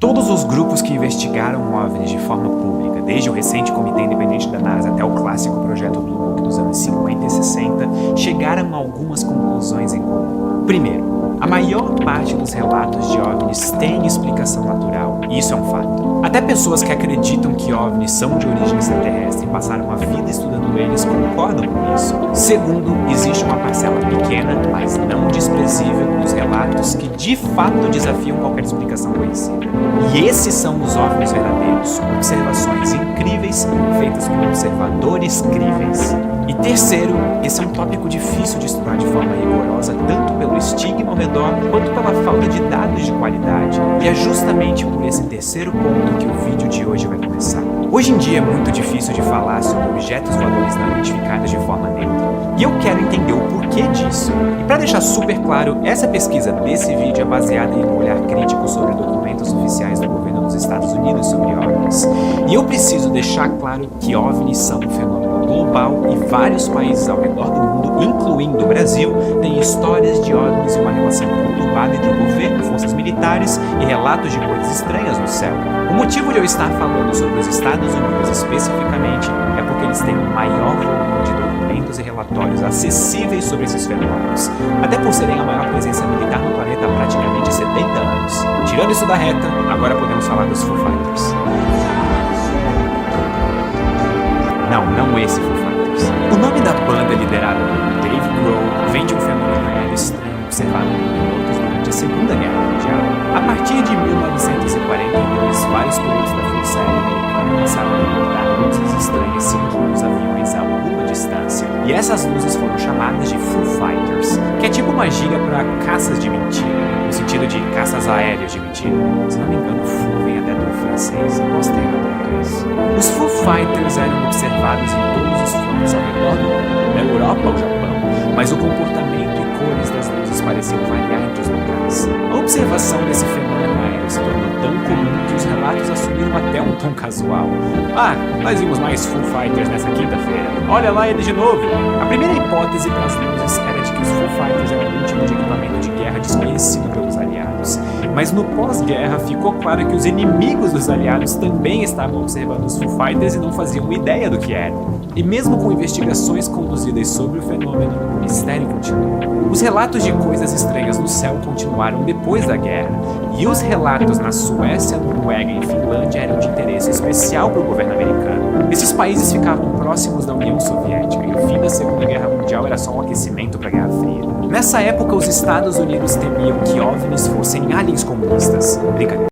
Todos os grupos que investigaram OVNIs de forma pública, desde o recente Comitê Independente da NASA até o clássico Projeto Blue Book dos anos 50 e 60, chegaram a algumas conclusões em comum. Primeiro, a maior parte dos relatos de OVNIs tem explicação natural, e isso é um fato. Até pessoas que acreditam que OVNIs são de origem extraterrestre e passaram a vida estudando eles concordam com isso. Segundo, existe uma parcela pequena, mas não desprezível, dos relatos que de fato desafiam qualquer explicação conhecida. E esses são os OVNIs verdadeiros, observações incríveis feitas por observadores críveis. E terceiro, esse é um tópico difícil de estudar de forma rigorosa, tanto pelo estigma ao redor, quanto pela falta de dados de qualidade. E é justamente por esse terceiro ponto que o vídeo de hoje vai começar. Hoje em dia é muito difícil de falar sobre objetos voadores não identificados de forma neutra. E eu quero entender o porquê disso. E para deixar super claro, essa pesquisa desse vídeo é baseada em um olhar crítico sobre documentos oficiais do governo dos Estados Unidos sobre OVNIs. E eu preciso deixar claro que OVNIs são um fenômeno global e vários países ao redor do mundo, incluindo o Brasil, têm histórias de OVNIs e uma relação conturbada entre o governo, forças militares e relatos de coisas estranhas no céu. O motivo de eu estar falando sobre os Estados Unidos especificamente é porque eles têm o maior volume de documentos e relatórios acessíveis sobre esses fenômenos, até por serem a maior presença militar no planeta há praticamente 70 anos. Tirando isso da reta, agora podemos falar dos Foo Fighters. Não esse Foo Fighters. O nome da banda liderada por Dave Grohl vem de um fenômeno aéreo estranho observado por pilotos durante a Segunda Guerra Mundial. A partir de 1942, vários pilotos da Força Aérea Americana começaram a reportar luzes estranhas circulando os aviões a alguma distância. E essas luzes foram chamadas de Foo Fighters, que é tipo uma gíria para caças de mentira, no sentido de caças aéreas de mentira. Se não me engano, Foo vem até do francês, posso ter errado muito isso. Os Foo Fighters eram observados em todos os frontes ao redor do mundo, da Europa ao Japão, mas o comportamento e cores das luzes pareciam variar entre os locais. A observação desse fenômeno aéreo se tornou tão comum que os relatos assumiram até um tom casual. Nós vimos mais Foo Fighters nessa quinta-feira. Olha lá ele de novo! A primeira hipótese para as luzes era de que os Foo Fighters eram algum tipo de equipamento de guerra desconhecido pelos aliados. Mas no pós-guerra ficou claro que os inimigos dos aliados também estavam observando os Foo Fighters e não faziam ideia do que eram. E mesmo com investigações conduzidas sobre o fenômeno, o mistério continua. Os relatos de coisas estranhas no céu continuaram depois da guerra, e os relatos na Suécia, Noruega e Finlândia eram de interesse especial para o governo americano. Esses países ficavam próximos da União Soviética, e o fim da Segunda Guerra Mundial era só um aquecimento para a Guerra Fria. Nessa época, os Estados Unidos temiam que OVNIs fossem aliens comunistas. Brincadeira.